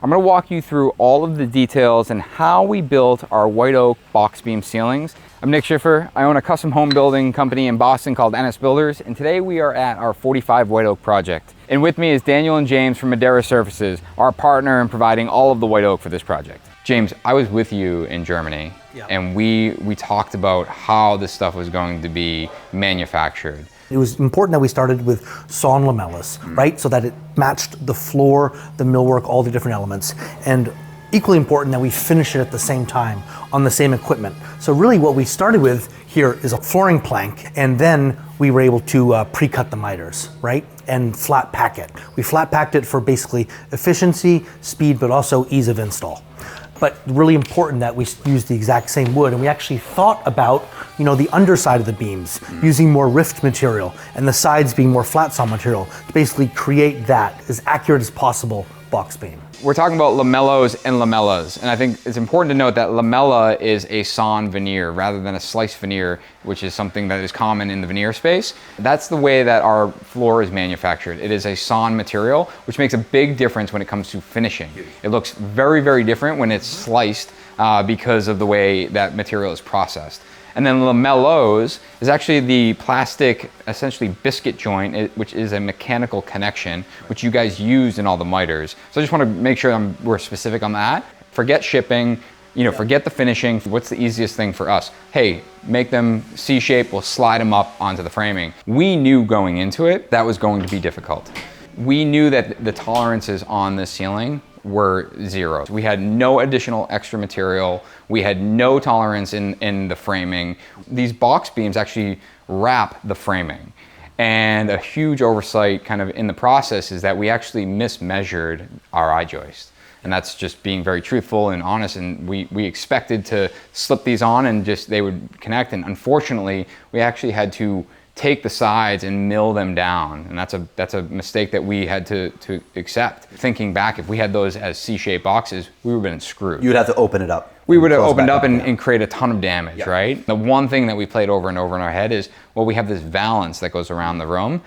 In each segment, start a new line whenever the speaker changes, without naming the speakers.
I'm going to walk you through all of the details and how we built our white oak box beam ceilings. I'm Nick Schiffer. I own a custom home building company in Boston called NS Builders, and today we are at our 45 white oak project. And with me is Daniel and James from Madeira Surfaces, our partner in providing all of the white oak for this project. James, I was with you in Germany, and we talked about how this stuff was going to be manufactured.
It was important that we started with sawn lamellas, right? So that it matched the floor, the millwork, all the different elements. And equally important that we finish it at the same time on the same equipment. So really what we started with here is a flooring plank, and then we were able to pre-cut the miters, right? And flat pack it. We flat packed it for basically efficiency, speed, but also ease of install. But really important that we use the exact same wood, and we actually thought about, the underside of the beams, using more rift material, and the sides being more flat sawn material to basically create that as accurate as possible box beam.
We're talking about lamellos and lamellas, and I think it's important to note that lamella is a sawn veneer rather than a sliced veneer, which is something that is common in the veneer space. That's the way that our floor is manufactured. It is a sawn material, which makes a big difference when it comes to finishing. It looks very, very different when it's sliced because of the way that material is processed. And then lamellos is actually the plastic, essentially biscuit joint, which is a mechanical connection, which you guys use in all the miters. So I just want to make sure we're specific on that. Forget shipping, forget the finishing. What's the easiest thing for us? Hey, make them C-shape, we'll slide them up onto the framing. We knew going into it that was going to be difficult. We knew that the tolerances on the ceiling were zero. We had no additional extra material. We had no tolerance in the framing. These box beams actually wrap the framing. And a huge oversight kind of in the process is that we actually mismeasured our I-joist. And that's just being very truthful and honest. And we expected to slip these on and they would connect. And unfortunately, we actually had to take the sides and mill them down. And that's a mistake that we had to accept. Thinking back, if we had those as C-shaped boxes, we would have been screwed.
You would have to open it up.
We would have opened up and create a ton of damage, right? The one thing that we played over and over in our head is, well, we have this valance that goes around the room.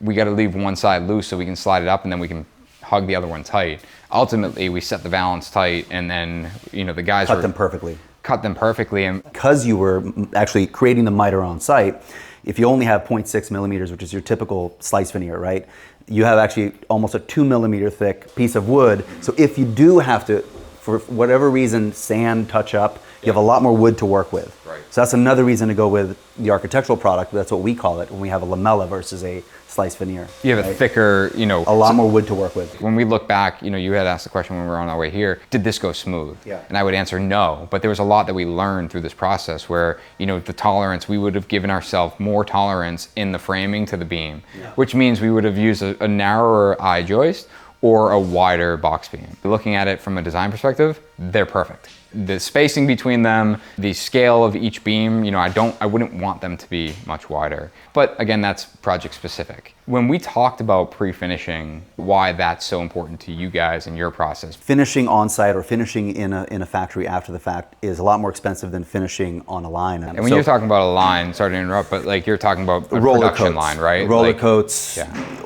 We got to leave one side loose so we can slide it up and then we can hug the other one tight. Ultimately, we set the valance tight and then, the guys
cut them perfectly.
Cut them perfectly. And
because you were actually creating the miter on site, if you only have 0.6 millimeters, which is your typical slice veneer, right? You have actually almost a 2 millimeter thick piece of wood. So if you do have to, for whatever reason, sand, touch up, you have a lot more wood to work with.
Right.
So that's another reason to go with the architectural product. That's what we call it when we have a lamella versus a slice veneer.
You have a thicker,
a lot more wood to work with.
When we look back, you had asked the question when we were on our way here, did this go smooth?
Yeah.
And I would answer no, but there was a lot that we learned through this process where, the tolerance, we would have given ourselves more tolerance in the framing to the beam, which means we would have used a narrower I-joist or a wider box beam. Looking at it from a design perspective, they're perfect. The spacing between them, the scale of each beam, I wouldn't want them to be much wider. But again, that's project specific. When we talked about pre-finishing, why that's so important to you guys and your process.
Finishing on site or finishing in a factory after the fact is a lot more expensive than finishing on a line.
And when you're talking about a line, sorry to interrupt, but you're talking about a production line, right?
Roller coats,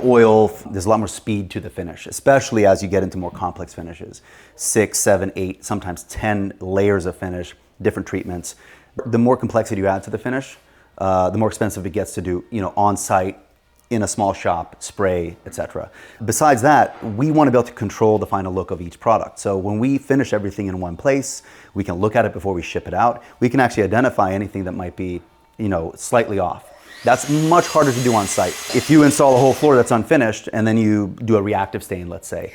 oil, there's a lot more speed to the finish, especially as you get into more complex finishes. 6, 7, 8, sometimes 10 layers of finish, different treatments. The more complexity you add to the finish, the more expensive it gets to do, on site, in a small shop, spray, etc. Besides that, we want to be able to control the final look of each product. So when we finish everything in one place, we can look at it before we ship it out. We can actually identify anything that might be, slightly off. That's much harder to do on site. If you install a whole floor that's unfinished and then you do a reactive stain, let's say,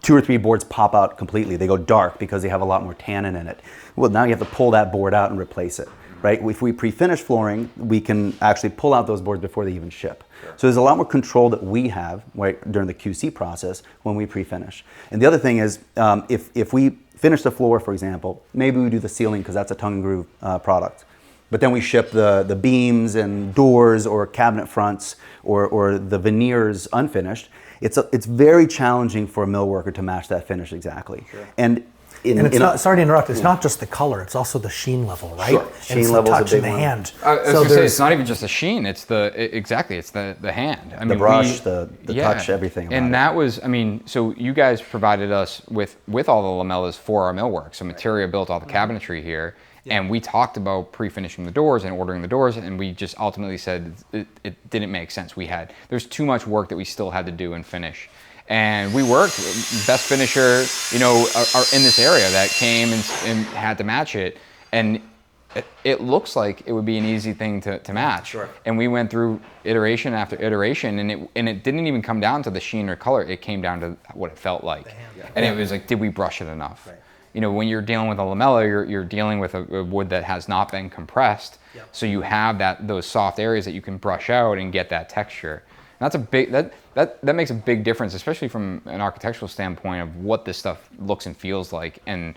2 or 3 boards pop out completely. They go dark because they have a lot more tannin in it. Well, now you have to pull that board out and replace it, right? If we pre-finish flooring, we can actually pull out those boards before they even ship. So there's a lot more control that we have during the QC process when we pre-finish. And the other thing is, if we finish the floor, for example, maybe we do the ceiling because that's a tongue and groove product. But then we ship the beams and doors or cabinet fronts or the veneers unfinished. It's very challenging for a mill worker to match that finish exactly. And
And it's not, sorry to interrupt, it's not just the color, it's also the sheen level, right?
Sure.
And
Sheen
it's the
level is a
touch
big
in the
one.
hand.
I was gonna say, it's not even just the sheen, it's it's the hand. I
The brush, the touch, everything about
And
it.
that was, so you guys provided us with all the lamellas for our millwork. So Materia built all the cabinetry here, and we talked about pre-finishing the doors and ordering the doors, and we just ultimately said it didn't make sense. There's too much work that we still had to do and finish. And we worked, best finisher, are in this area that came and had to match it. And it looks like it would be an easy thing to match.
Sure.
And we went through iteration after iteration, and it didn't even come down to the sheen or color. It came down to what it felt like. And it was like, did we brush it enough? Right. When you're dealing with a lamella, you're dealing with a wood that has not been compressed. Yep. So you have those soft areas that you can brush out and get that texture. And that's a big that makes a big difference, especially from an architectural standpoint of what this stuff looks and feels like. And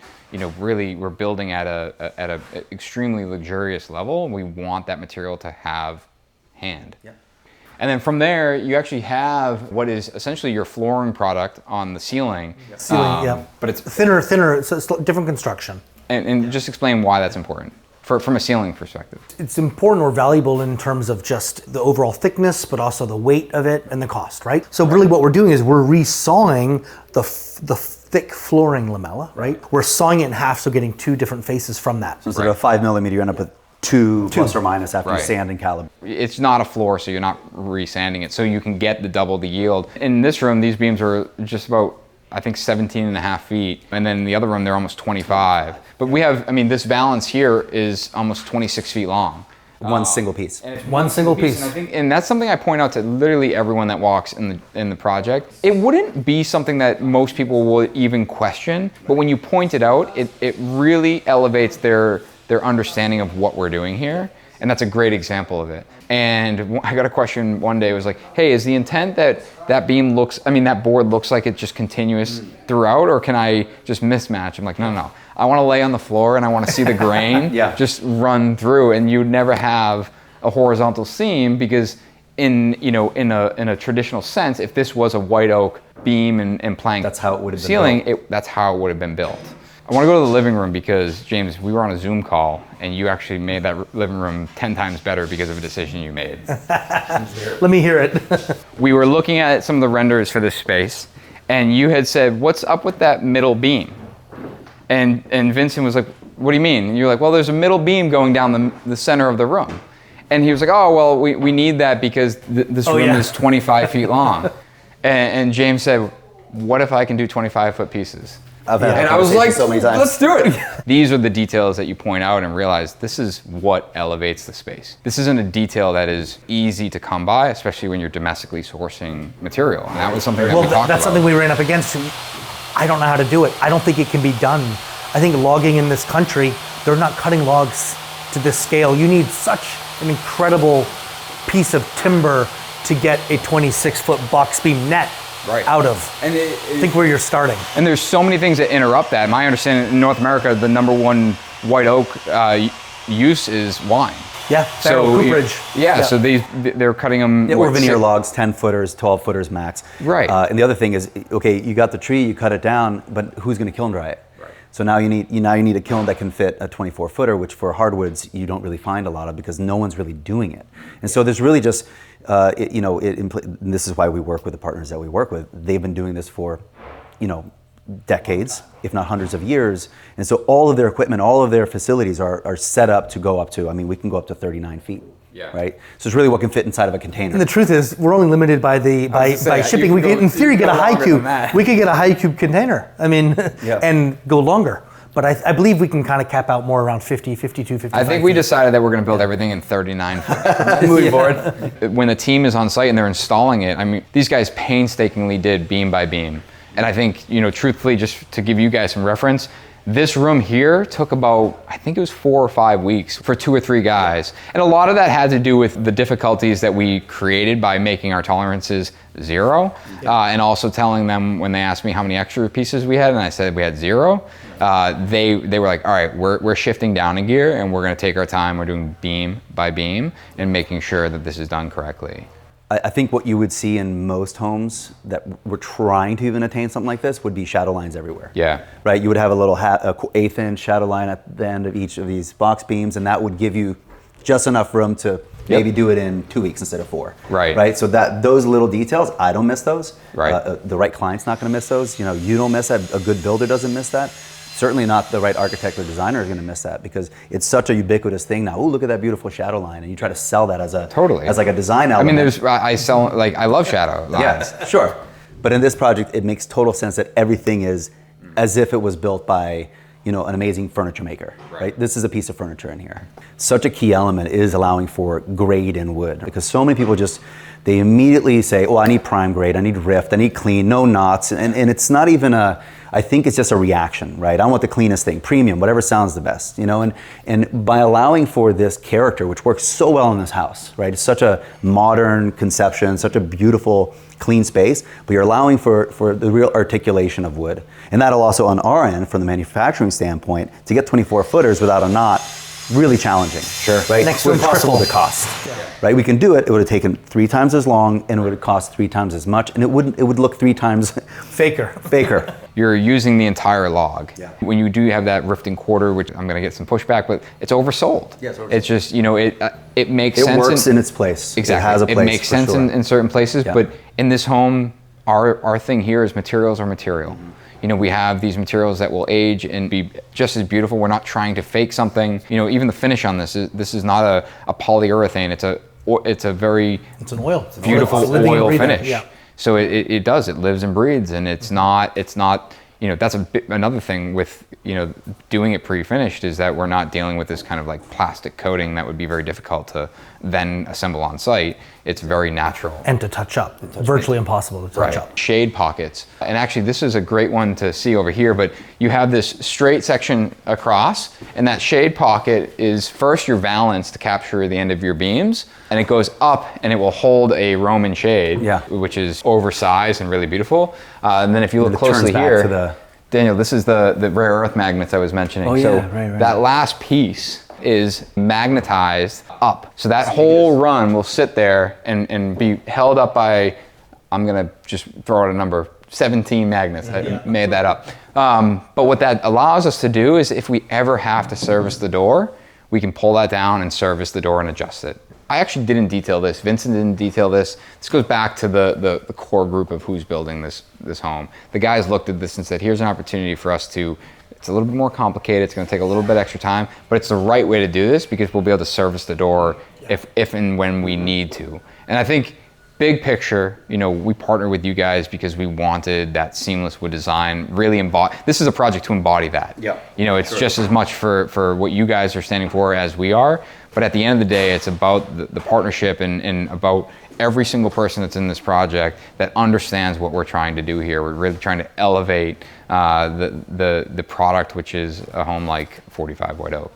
really, we're building at a extremely luxurious level. We want that material to have hand. Yeah. And then from there, you actually have what is essentially your flooring product on the ceiling.
Ceiling, but it's thinner. It's a different construction.
And just explain why that's important. From a ceiling perspective.
It's important or valuable in terms of just the overall thickness, but also the weight of it and the cost, right? So really what we're doing is we're resawing the thick flooring lamella, right? We're sawing it in half, so getting two different faces from that.
So instead of 5 millimeter, you end up with two plus or minus after you sand and calibrate.
It's not a floor, so you're not resanding it, so you can get double the yield. In this room, these beams are just about, I think, 17 and a half feet. And then in the other room, they're almost 25. But we have, this valance here is almost 26 feet long.
One single piece.
And it's
one single piece.
And that's something I point out to literally everyone that walks in the project. It wouldn't be something that most people will even question, but when you point it out, it really elevates their understanding of what we're doing here. And that's a great example of it. And I got a question one day, it was like, hey, is the intent that beam looks, that board looks like it's just continuous throughout, or can I just mismatch? I'm like, no. I want to lay on the floor and I want to see the grain just run through, and you'd never have a horizontal seam, because in a traditional sense, if this was a white oak beam and plank
that's how it would have been
ceiling,
built.
that's how it would have been built. I want to go to the living room because, James, we were on a Zoom call and you actually made that living room 10 times better because of a decision you made.
Let me hear it.
We were looking at some of the renders for this space, and you had said, what's up with that middle beam? And Vincent was like, what do you mean? And you're like, well, there's a middle beam going down the center of the room. And he was like, oh, well, we need that because this room is 25 feet long. And James said, what if I can do 25-foot pieces?
I've had
And I was like,
so many times.
let's do it. These are the details that you point out and realize this is what elevates the space. This isn't a detail that is easy to come by, especially when you're domestically sourcing material. And that was something that we talked about.
That's something we ran up against. I don't know how to do it. I don't think it can be done. I think logging in this country, they're not cutting logs to this scale. You need such an incredible piece of timber to get a 26-foot box beam net out of. And think where you're starting. And
there's so many things that interrupt that. My understanding, in North America, the number one white oak use is wine.
Yeah, cooperage.
So they're cutting them.
Or veneer logs, 10 footers, 12 footers max.
Right.
And the other thing is, okay, you got the tree, you cut it down, but who's going to kiln dry it? Right. So now you need a kiln that can fit a 24 footer, which for hardwoods you don't really find a lot of because no one's really doing it. And so there's really just, and this is why we work with the partners that we work with. They've been doing this for, decades, if not hundreds of years. And so all of their equipment, all of their facilities are set up to go up to, we can go up to 39 feet. Yeah. Right. So it's really what can fit inside of a container.
And the truth is, we're only limited by shipping. We can, in theory, get a high cube. We could get a high cube container. And go longer. But I believe we can kind of cap out more around 50, 52, 55.
I think we decided that we're going to build everything in 39 feet. Moving forward. When the team is on site and they're installing it, these guys painstakingly did beam by beam. And I think, truthfully, just to give you guys some reference, this room here took about, I think it was 4 or 5 weeks for 2 or 3 guys. And a lot of that had to do with the difficulties that we created by making our tolerances 0. And also telling them when they asked me how many extra pieces we had, and I said we had 0, they were like, all right, we're shifting down a gear and we're going to take our time. We're doing beam by beam and making sure that this is done correctly.
I think what you would see in most homes that were trying to even attain something like this would be shadow lines everywhere.
Yeah.
Right? You would have a little 1/8 inch shadow line at the end of each of these box beams, and that would give you just enough room to maybe do it in 2 weeks instead of 4.
Right.
Right? So that those little details, I don't miss those.
Right.
The right client's not going to miss those. You know, you don't miss that. A good builder doesn't miss that. Certainly not the right architect or designer is going to miss that, because it's such a ubiquitous thing now. Oh, look at that beautiful shadow line, and you try to sell that as as like a design element.
I mean, I love shadow lines.
Yes, sure. But in this project, it makes total sense that everything is as if it was built by, you know, an amazing furniture maker, right? This is a piece of furniture in here. Such a key element is allowing for grade in wood, because so many people they immediately say, oh, I need prime grade, I need rift, I need clean, no knots, and it's not even I think it's just a reaction, right? I want the cleanest thing, premium, whatever sounds the best, you know? And by allowing for this character, which works so well in this house, right? It's such a modern conception, such a beautiful, clean space, but you're allowing for the real articulation of wood. And that'll also, on our end, from the manufacturing standpoint, to get 24 footers without a knot, really challenging.
Sure.
Right?
Next to
Would
impossible.
triple the cost. Yeah. Right? We can do it. It would have taken 3 times as long, and it would have cost 3 times as much, and it would look 3 times faker.
You're using the entire log.
Yeah.
When you do have that rifting quarter, which I'm going to get some pushback, but it's oversold.
Yeah, it's oversold.
It's just, you know, it makes sense.
It works in its place.
Exactly.
It has a place.
It makes sense
sure.
in certain places,
Yeah.
but in this home, our thing here is materials are material.
Mm-hmm.
You know, we have these materials that will age and be just as beautiful. We're not trying to fake something. You know, even the finish on this is not a polyurethane. It's a very
It's an oil.
beautiful
It's living and
oil
breathing.
finish.
Yeah.
So it does. It lives and breathes, and it's not. You know, that's another thing with, you know, doing it pre-finished, is that we're not dealing with this kind of like plastic coating that would be very difficult to then assemble on site. It's very natural.
And to touch up. Virtually impossible to touch up.
Shade pockets. And actually this is a great one to see over here, but you have this straight section across, and that shade pocket is first your valance to capture the end of your beams, and it goes up and it will hold a Roman shade, which is oversized and really beautiful. And then if you look closely here, Daniel, this is the rare earth magnets I was mentioning.
Oh, yeah, right.
That last piece is magnetized up. So that whole run will sit there and be held up by, I'm gonna just throw out a number, 17 magnets. I made that up. But what that allows us to do is, if we ever have to service the door, we can pull that down and service the door and adjust it. I actually didn't detail this. Vincent didn't detail this. This goes back to the core group of who's building this home. The guys looked at this and said, here's an opportunity for us to, it's a little bit more complicated, it's gonna take a little bit extra time, but it's the right way to do this, because we'll be able to service the door if and when we need to. And I think, big picture, you know, we partnered with you guys because we wanted that seamless wood design, really embody. This is a project to embody that.
Yeah.
You know, it's just as much for what you guys are standing for as we are, but at the end of the day, it's about the partnership and about every single person that's in this project that understands what we're trying to do here. We're really trying to elevate the product, which is a home like 45 White Oak.